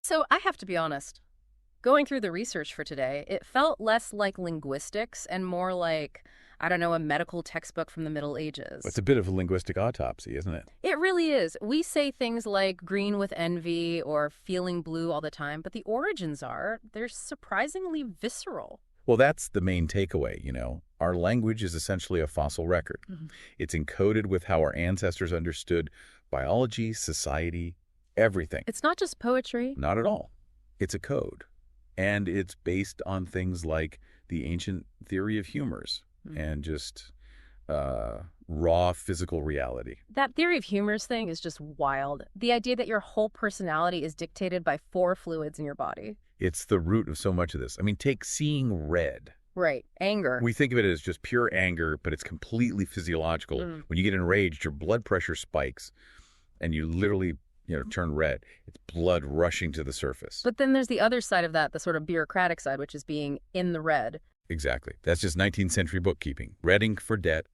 So I have to be honest. Going through the research for today, it felt less like linguistics and more like, I don't know, a medical textbook from the Middle It's Ages. a bit of a linguistic autopsy, isn't it? It really is. We say things like green with envy or feeling blue all the time, but the origins are, they're surprisingly visceral. Well, that's the main takeaway, Our language is essentially a fossil record. Mhm. It's encoded with how our ancestors understood biology, society, everything. It's not just poetry. Not at all. It's a code. And it's based on things like the ancient theory of humors Mm. and just raw physical reality. That theory of humors thing is just wild. The idea that your whole personality is dictated by four fluids in your body. It's the root of so much of this. I mean, take seeing red. Right. Anger. We think of it as just pure anger, but it's completely physiological. Mm. When you get enraged, your blood pressure spikes and you literally, turn red. It's blood rushing to the surface. But then there's the other side of that, the sort of bureaucratic side, which is being in the red. Exactly. That's just 19th century bookkeeping. Red ink for debt,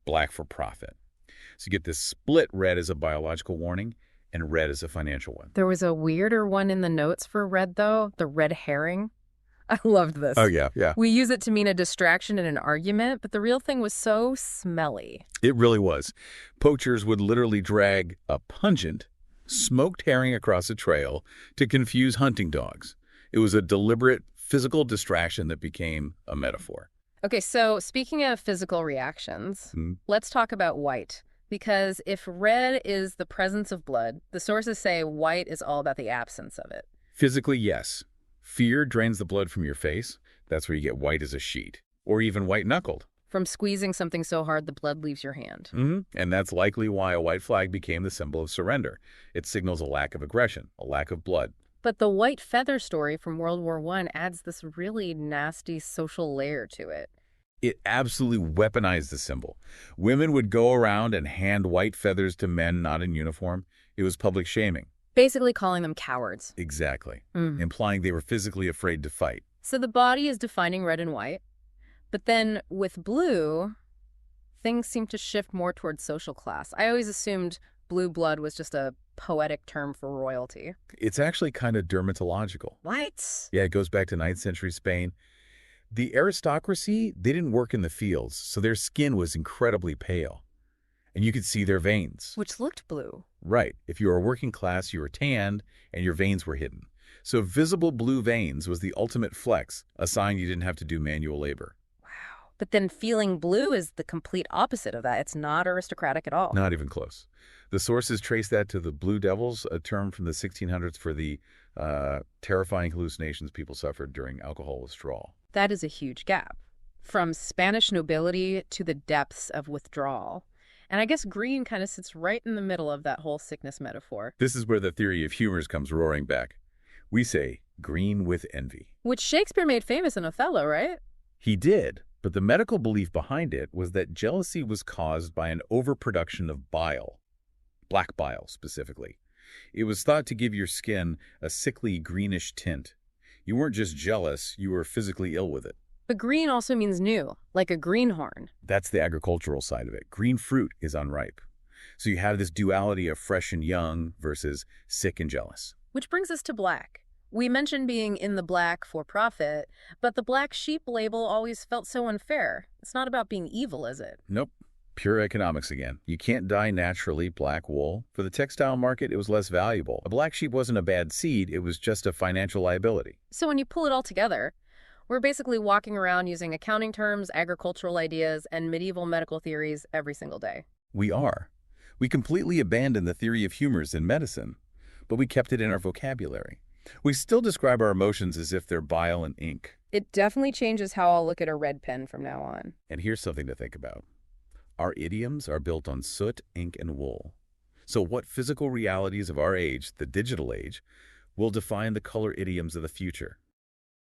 black for profit. So you get this split: red as a biological warning and red as a financial one. There was a weirder one in the notes for red, though, the red herring. I loved this. Oh, yeah, yeah. We use it to mean a distraction in an argument, but the real thing was so smelly. It really was. Poachers would literally drag a pungent, smoked herring across a trail to confuse hunting dogs. It was a deliberate physical distraction that became a metaphor. Okay, so speaking of physical reactions, let's talk about white. Because if red is the presence of blood, the sources say white is all about the absence of it. Physically, yes. Fear drains the blood from your face. That's where you get white as a sheet. Or even white-knuckled. From squeezing something so hard the blood leaves your hand. And that's likely why a white flag became the symbol of surrender. It signals a lack of aggression, a lack of blood. But the white feather story from World War I adds this really nasty social layer to it. It absolutely weaponized the symbol. Women would go around and hand white feathers to men not in uniform. It was public shaming. Basically calling them cowards. Exactly. Implying they were physically afraid to fight. So the body is defining red and white. But then with blue, things seem to shift more towards social class. I always assumed blue blood was just a poetic term for royalty. It's actually kind of dermatological. What? Yeah, it goes back to 9th century Spain. The aristocracy, they didn't work in the fields, so their skin was incredibly pale. And you could see their veins. Which looked blue. Right. If you were working class, you were tanned, and your veins were hidden. So visible blue veins was the ultimate flex, a sign you didn't have to do manual labor. Wow. But then feeling blue is the complete opposite of that. It's not aristocratic at all. Not even close. The sources trace that to the Blue Devils, a term from the 1600s for the terrifying hallucinations people suffered during alcohol withdrawal. That is a huge gap. From Spanish nobility to the depths of withdrawal. And I guess green kind of sits right in the middle of that whole sickness metaphor. This is where the theory of humors comes roaring back. We say green with envy. Which Shakespeare made famous in Othello, right? He did, but the medical belief behind it was that jealousy was caused by an overproduction of bile, black bile specifically. It was thought to give your skin a sickly greenish tint. You weren't just jealous, you were physically ill with it. But green also means new, like a greenhorn. That's the agricultural side of it. Green fruit is unripe. So you have this duality of fresh and young versus sick and jealous. Which brings us to black. We mentioned being in the black for profit, but the black sheep label always felt so unfair. It's not about being evil, is it? Nope. Pure economics again. You can't dye naturally black wool. For the textile market, it was less valuable. A black sheep wasn't a bad seed, it was just a financial liability. So when you pull it all together, we're basically walking around using accounting terms, agricultural ideas, and medieval medical theories every single day. We are. We completely abandoned the theory of humors in medicine, but we kept it in our vocabulary. We still describe our emotions as if they're bile and ink. It definitely changes how I'll look at a red pen from now on. And here's something to think about. Our idioms are built on soot, ink, and wool. So what physical realities of our age, the digital age, will define the color idioms of the future?